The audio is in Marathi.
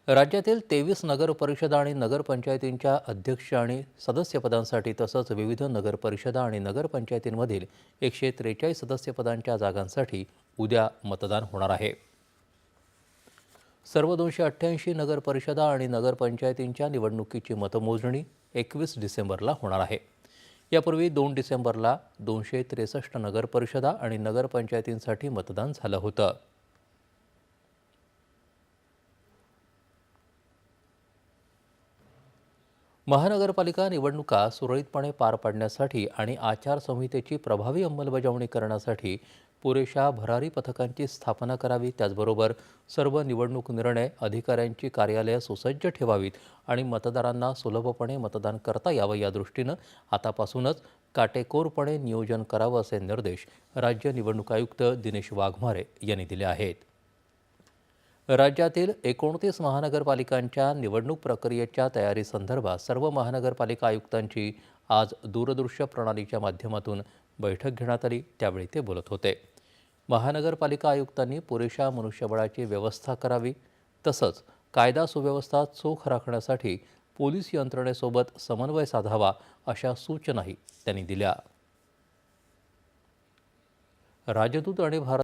राज्यातील 23 नगर परिषदा आणि नगरपंचायतींच्या अध्यक्ष आणि सदस्यपदांसाठी तसंच विविध नगर परिषदा आणि नगरपंचायतींमधील 143 सदस्यपदांच्या जागांसाठी उद्या मतदान होणार आहे। सर्व 288 नगर परिषदा आणि नगरपंचायतींच्या निवडणुकीची मतमोजणी 21 डिसेंबरला होणार आहे। यापूर्वी 2 डिसेंबरला 263 नगर परिषदा आणि नगरपंचायतींसाठी मतदान झालं होतं। महानगरपालिका निवडणुका सुरळीतपणे पार पाडण्यासाठी आणि आचारसंहितेची प्रभावी अंमलबजावणी करण्यासाठी पुरेशा भरारी पथकांची स्थापना करावी। त्याचबरोबर सर्व निवडणूक निर्णय अधिकाऱ्यांची कार्यालये सुसज्ज ठेवावीत आणि मतदारांना सुलभपणे मतदान करता यावं या दृष्टीनं आतापासूनच काटेकोरपणे नियोजन करावं असे निर्देश राज्य निवडणूक आयुक्त दिनेश वाघमारे यांनी दिले आहेत। राज्यातील 29 महानगरपालिकांच्या निवडणूक प्रक्रियेच्या तयारीसंदर्भात सर्व महानगरपालिका आयुक्तांची आज दूरदृश्य प्रणालीच्या माध्यमातून बैठक घेण्यात आली। त्यावेळी ते बोलत होते। महानगरपालिका आयुक्तांनी पुरेशा मनुष्यबळाची व्यवस्था करावी, तसंच कायदा सुव्यवस्था चोख राखण्यासाठी पोलीस यंत्रणेसोबत समन्वय साधावा अशा सूचनाही त्यांनी दिल्या। राजदूत आणि भारत